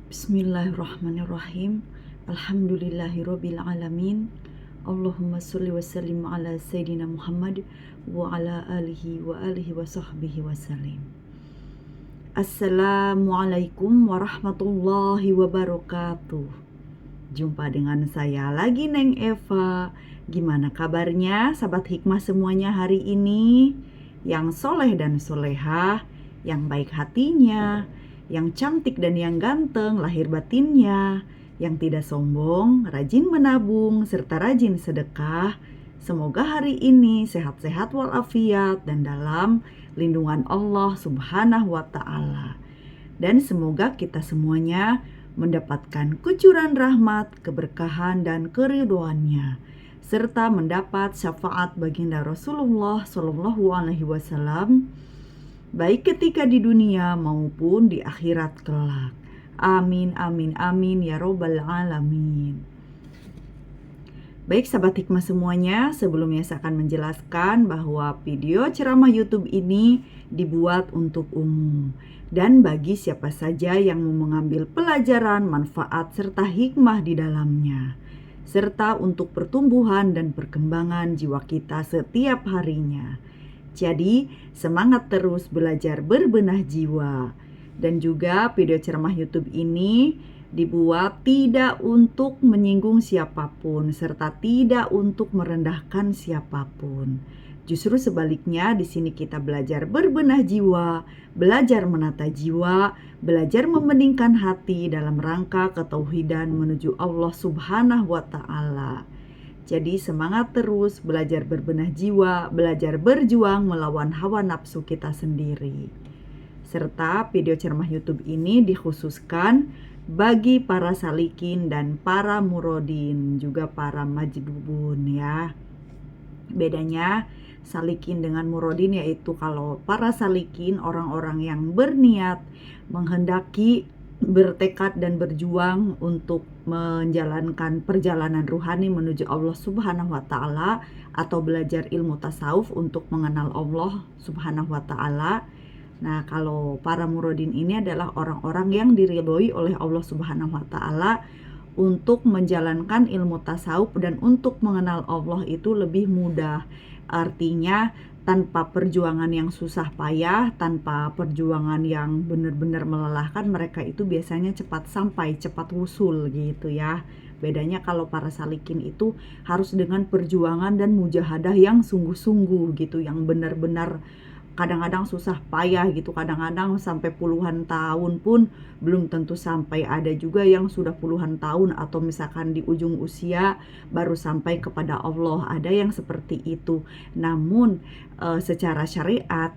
Bismillahirrahmanirrahim. Alhamdulillahirabbil alamin. Allahumma sholli wa sallim ala sayyidina Muhammad wa ala alihi wa sahbihi wasallim. Assalamualaikum warahmatullahi wabarakatuh. Jumpa dengan saya lagi, Neng Eva. Gimana kabarnya sahabat hikmah semuanya hari ini? Yang soleh dan solehah, yang baik hatinya, yang cantik dan yang ganteng lahir batinnya, yang tidak sombong, rajin menabung, serta rajin sedekah. Semoga hari ini sehat-sehat walafiat dan dalam lindungan Allah Subhanahu wa Ta'ala. Dan semoga kita semuanya mendapatkan kucuran rahmat, keberkahan dan keridhoannya, serta mendapat syafaat baginda Rasulullah Shallallahu Alaihi Wasallam, baik ketika di dunia maupun di akhirat kelak. Amin, amin, amin, ya robbal alamin. Baik sahabat hikmah semuanya, sebelumnya saya akan menjelaskan bahwa video ceramah YouTube ini dibuat untuk umum dan bagi siapa saja yang mau mengambil pelajaran, manfaat, serta hikmah di dalamnya, serta untuk pertumbuhan dan perkembangan jiwa kita setiap harinya. Jadi, semangat terus belajar berbenah jiwa. Dan juga video ceramah YouTube ini dibuat tidak untuk menyinggung siapapun, serta tidak untuk merendahkan siapapun. Justru sebaliknya, di sini kita belajar berbenah jiwa, belajar menata jiwa, belajar membeningkan hati dalam rangka ketauhidan menuju Allah Subhanahu wa Ta'ala. Jadi semangat terus belajar berbenah jiwa, belajar berjuang melawan hawa nafsu kita sendiri. Serta video ceramah YouTube ini dikhususkan bagi para salikin dan para murodin, juga para majdubun ya. Bedanya salikin dengan murodin yaitu kalau para salikin orang-orang yang berniat, menghendaki, bertekad dan berjuang untuk menjalankan perjalanan ruhani menuju Allah Subhanahu wa Ta'ala, atau belajar ilmu tasawuf untuk mengenal Allah Subhanahu wa Ta'ala. Nah, kalau para murodin ini adalah orang-orang yang diridhoi oleh Allah Subhanahu wa Ta'ala untuk menjalankan ilmu tasawuf, dan untuk mengenal Allah itu lebih mudah. Artinya tanpa perjuangan yang susah payah, tanpa perjuangan yang benar-benar melelahkan, mereka itu biasanya cepat sampai, cepat wusul gitu ya. Bedanya kalau para salikin itu harus dengan perjuangan dan mujahadah yang sungguh-sungguh gitu, yang benar-benar kadang-kadang susah payah gitu, kadang-kadang sampai puluhan tahun pun belum tentu sampai. Ada juga yang sudah puluhan tahun atau misalkan di ujung usia baru sampai kepada Allah, ada yang seperti itu. Namun secara syariat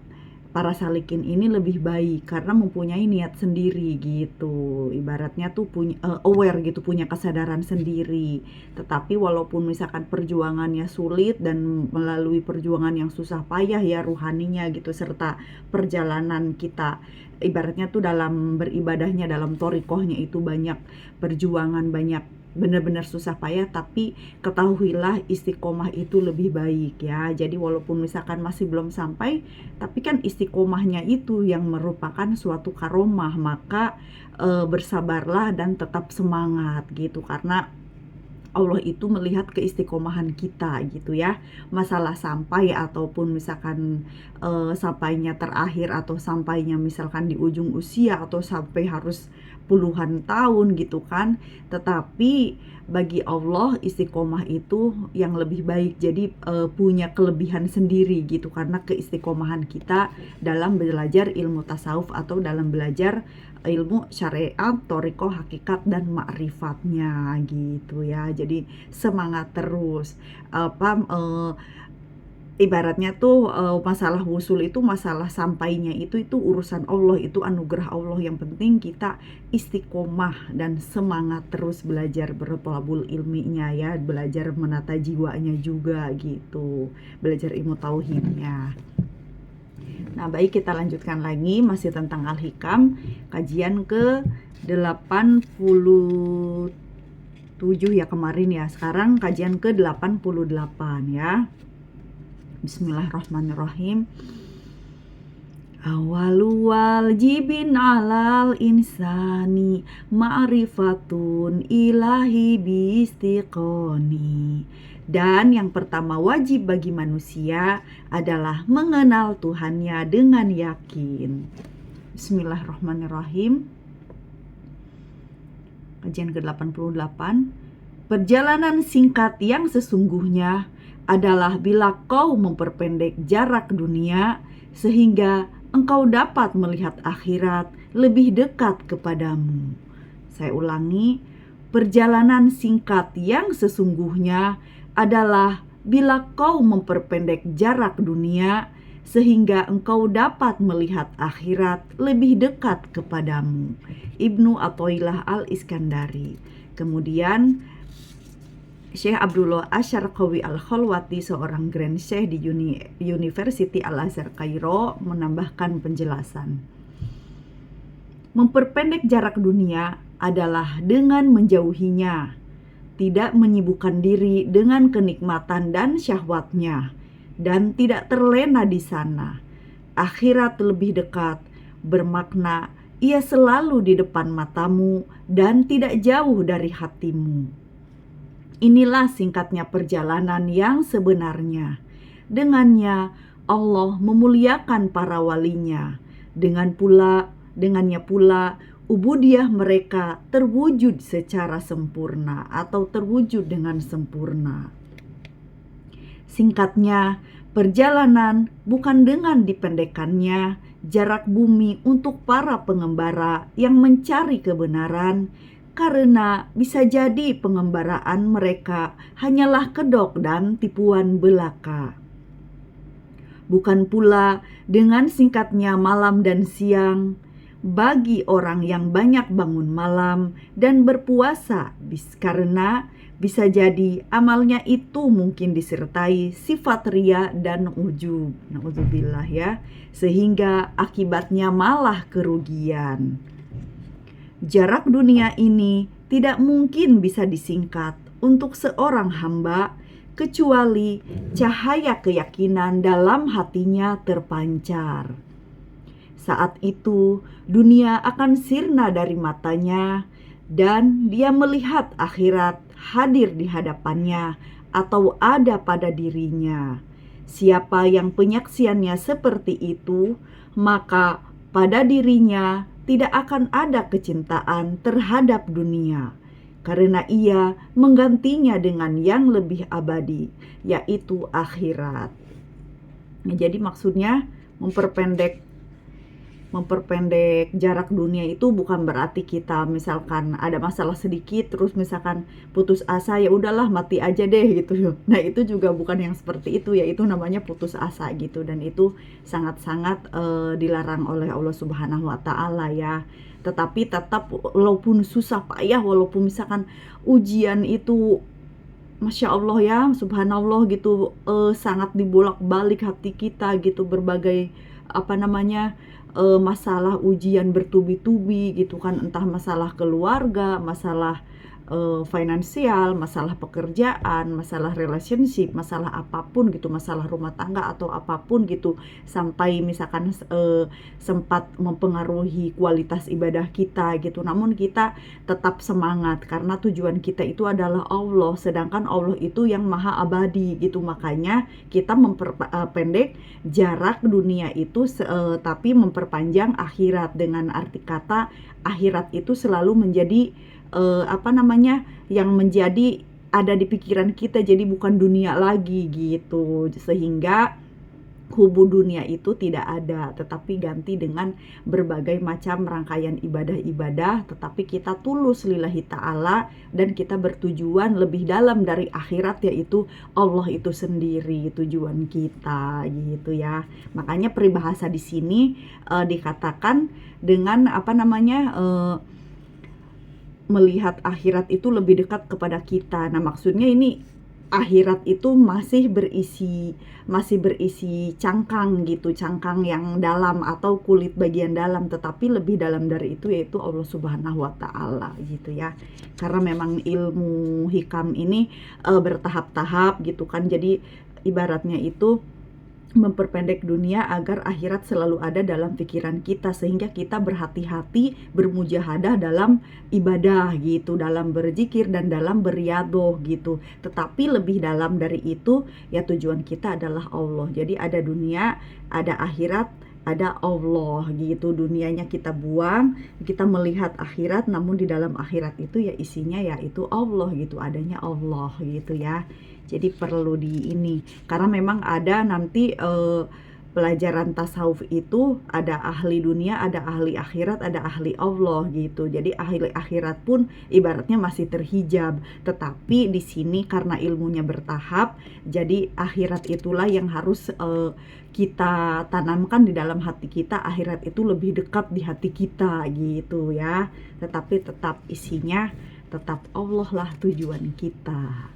para salikin ini lebih baik karena mempunyai niat sendiri gitu, ibaratnya tuh punya aware gitu, punya kesadaran sendiri. Tetapi walaupun misalkan perjuangannya sulit dan melalui perjuangan yang susah payah ya ruhaninya gitu, serta perjalanan kita ibaratnya tuh dalam beribadahnya, dalam thoriqohnya itu banyak perjuangan, banyak benar-benar susah payah, tapi ketahuilah istiqomah itu lebih baik ya. Jadi walaupun misalkan masih belum sampai, tapi kan istiqomahnya itu yang merupakan suatu karomah, maka bersabarlah dan tetap semangat gitu, karena Allah itu melihat keistiqomahan kita gitu ya. Masalah sampai ataupun misalkan sampainya terakhir, atau sampainya misalkan di ujung usia, atau sampai harus puluhan tahun gitu kan, tetapi bagi Allah istiqomah itu yang lebih baik. Jadi punya kelebihan sendiri gitu, karena keistiqomahan kita dalam belajar ilmu tasawuf atau dalam belajar ilmu syariat, thoriqoh, hakikat dan ma'rifatnya gitu ya. Jadi semangat terus. Ibaratnya tuh masalah wusul itu, masalah sampainya itu urusan Allah, itu anugerah Allah. Yang penting kita istiqomah dan semangat terus belajar bertolabul ilminya ya, belajar menata jiwanya juga gitu, belajar ilmu tauhidnya. Nah, baik, kita lanjutkan lagi masih tentang Al-Hikam, kajian ke 87 ya kemarin ya. Sekarang kajian ke 88 ya. Bismillahirrahmanirrahim. Awalu wajibin alal insani ma'rifatun ilahi bistiqoni. Dan yang pertama wajib bagi manusia adalah mengenal Tuhannya dengan yakin. Bismillahirrahmanirrahim. Kajian ke-88. Perjalanan singkat yang sesungguhnya adalah bila kau memperpendek jarak dunia sehingga engkau dapat melihat akhirat lebih dekat kepadamu. Saya ulangi, perjalanan singkat yang sesungguhnya adalah bila kau memperpendek jarak dunia sehingga engkau dapat melihat akhirat lebih dekat kepadamu. Ibnu Athaillah Al-Iskandari. Kemudian Syekh Abdullah Asyarqawi Al-Khalwati, seorang Grand Syekh di University Al-Azhar Kairo, menambahkan penjelasan. Memperpendek jarak dunia adalah dengan menjauhinya, tidak menyibukkan diri dengan kenikmatan dan syahwatnya, dan tidak terlena di sana. Akhirat lebih dekat, bermakna ia selalu di depan matamu dan tidak jauh dari hatimu. Inilah singkatnya perjalanan yang sebenarnya. Dengannya Allah memuliakan para walinya. Dengannya pula ubudiyah mereka terwujud secara sempurna atau terwujud dengan sempurna. Singkatnya, perjalanan bukan dengan dipendekannya jarak bumi untuk para pengembara yang mencari kebenaran, karena bisa jadi pengembaraan mereka hanyalah kedok dan tipuan belaka. Bukan pula dengan singkatnya malam dan siang bagi orang yang banyak bangun malam dan berpuasa, karena bisa jadi amalnya itu mungkin disertai sifat ria dan ujub. Na'udzubillah ya, sehingga akibatnya malah kerugian. Jarak dunia ini tidak mungkin bisa disingkat untuk seorang hamba kecuali cahaya keyakinan dalam hatinya terpancar. Saat itu dunia akan sirna dari matanya dan dia melihat akhirat hadir di hadapannya atau ada pada dirinya. Siapa yang penyaksiannya seperti itu, maka pada dirinya tidak akan ada kecintaan terhadap dunia, karena ia menggantinya dengan yang lebih abadi, yaitu akhirat. Nah, jadi maksudnya memperpendek jarak dunia itu bukan berarti kita misalkan ada masalah sedikit terus misalkan putus asa, ya udahlah mati aja deh gitu. Nah, itu juga bukan yang seperti itu, ya itu namanya putus asa gitu, dan itu sangat-sangat dilarang oleh Allah Subhanahu wa taala ya. Tetapi tetap walaupun susah payah, walaupun misalkan ujian itu Masya Allah ya, subhanallah gitu, sangat dibolak-balik hati kita gitu, berbagai masalah ujian bertubi-tubi gitu kan, entah masalah keluarga, masalah finansial, masalah pekerjaan, masalah relationship, masalah apapun gitu, masalah rumah tangga atau apapun gitu, sampai misalkan sempat mempengaruhi kualitas ibadah kita gitu. Namun kita tetap semangat karena tujuan kita itu adalah Allah, sedangkan Allah itu yang maha abadi gitu. Makanya kita memperpendek jarak dunia itu tapi memperpanjang akhirat, dengan arti kata akhirat itu selalu menjadi yang menjadi ada di pikiran kita, jadi bukan dunia lagi gitu, sehingga hubu dunia itu tidak ada, tetapi ganti dengan berbagai macam rangkaian ibadah-ibadah, tetapi kita tulus lillahi ta'ala dan kita bertujuan lebih dalam dari akhirat, yaitu Allah itu sendiri tujuan kita gitu ya. Makanya peribahasa di sini dikatakan dengan melihat akhirat itu lebih dekat kepada kita. Nah, maksudnya ini akhirat itu masih berisi cangkang gitu, cangkang yang dalam atau kulit bagian dalam, tetapi lebih dalam dari itu yaitu Allah Subhanahu wa taala gitu ya. Karena memang ilmu hikam ini bertahap-tahap gitu kan. Jadi ibaratnya itu memperpendek dunia agar akhirat selalu ada dalam pikiran kita, sehingga kita berhati-hati bermujahadah dalam ibadah gitu, dalam berzikir dan dalam beriadoh gitu. Tetapi lebih dalam dari itu ya, tujuan kita adalah Allah. Jadi ada dunia, ada akhirat, ada Allah gitu. Dunianya kita buang, kita melihat akhirat, namun di dalam akhirat itu ya isinya yaitu Allah gitu, adanya Allah gitu ya. Jadi perlu di ini, karena memang ada nanti pelajaran tasawuf itu ada ahli dunia, ada ahli akhirat, ada ahli Allah gitu. Jadi ahli akhirat pun ibaratnya masih terhijab, tetapi di sini karena ilmunya bertahap, jadi akhirat itulah yang harus kita tanamkan di dalam hati kita. Akhirat itu lebih dekat di hati kita gitu ya. Tetapi tetap isinya tetap Allah lah tujuan kita.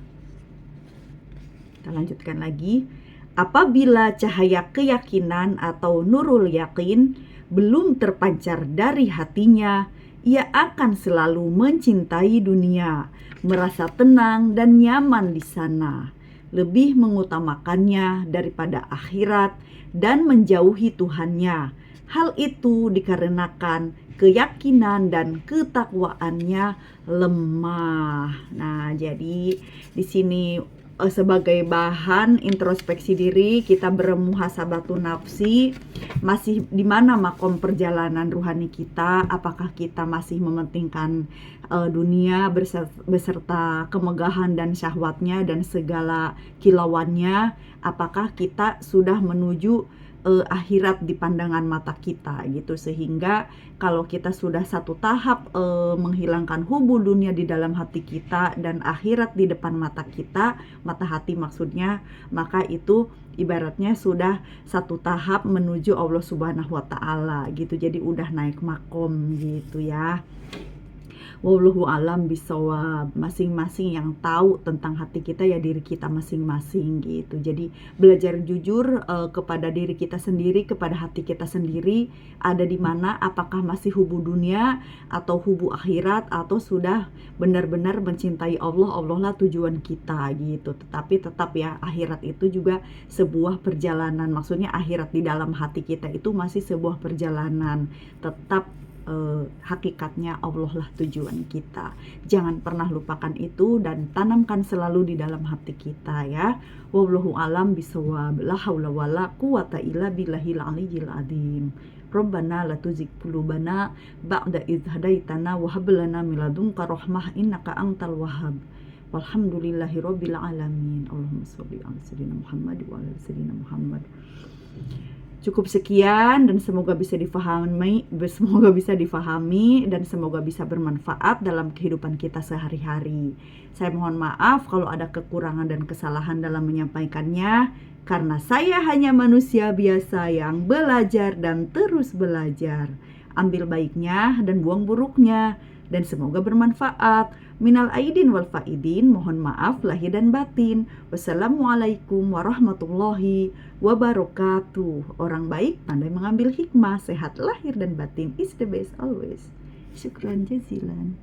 Kita lanjutkan lagi. Apabila cahaya keyakinan atau nurul yakin belum terpancar dari hatinya, ia akan selalu mencintai dunia, merasa tenang dan nyaman di sana, lebih mengutamakannya daripada akhirat dan menjauhi Tuhannya. Hal itu dikarenakan keyakinan dan ketakwaannya lemah. Nah, jadi di sini sebagai bahan introspeksi diri, kita bermuhasabatu nafsi, masih di mana makom perjalanan ruhani kita. Apakah kita masih mementingkan dunia beserta kemegahan dan syahwatnya dan segala kilauannya? Apakah kita sudah menuju akhirat di pandangan mata kita gitu, sehingga kalau kita sudah satu tahap menghilangkan hubul dunia di dalam hati kita dan akhirat di depan mata kita, mata hati maksudnya, maka itu ibaratnya sudah satu tahap menuju Allah Subhanahu wa Ta'ala gitu. Jadi udah naik makom gitu ya. Wallahu alam bisawab. Masing-masing yang tahu tentang hati kita ya diri kita masing-masing gitu. Jadi belajar jujur kepada diri kita sendiri, kepada hati kita sendiri, ada di mana, apakah masih hubu dunia atau hubu akhirat, atau sudah benar-benar mencintai Allah. Allah lah tujuan kita gitu. Tetapi tetap ya, akhirat itu juga sebuah perjalanan. Maksudnya akhirat di dalam hati kita itu masih sebuah perjalanan. Tetap hakikatnya Allah lah tujuan kita. Jangan pernah lupakan itu dan tanamkan selalu di dalam hati kita ya. Wallahu alam bisawab. La haula wala quwata illa billahil aliyyil azim. Rabbana la tuzigh qulubana ba'da idh hadaitana wa hab lana min ladunka rahmah innaka antal wahhab. Walhamdulillahi rabbil alamin. Allahumma shalli ala sayyidina Muhammad wa ala sayyidina Muhammad. Cukup sekian dan semoga bisa difahami dan semoga bisa bermanfaat dalam kehidupan kita sehari-hari. Saya mohon maaf kalau ada kekurangan dan kesalahan dalam menyampaikannya, karena saya hanya manusia biasa yang belajar dan terus belajar. Ambil baiknya dan buang buruknya, dan semoga bermanfaat. Minal aidin wal faidin, mohon maaf lahir dan batin. Wassalamualaikum warahmatullahi wabarakatuh. Orang baik pandai mengambil hikmah, sehat lahir dan batin is the best always. Syukran jazilan.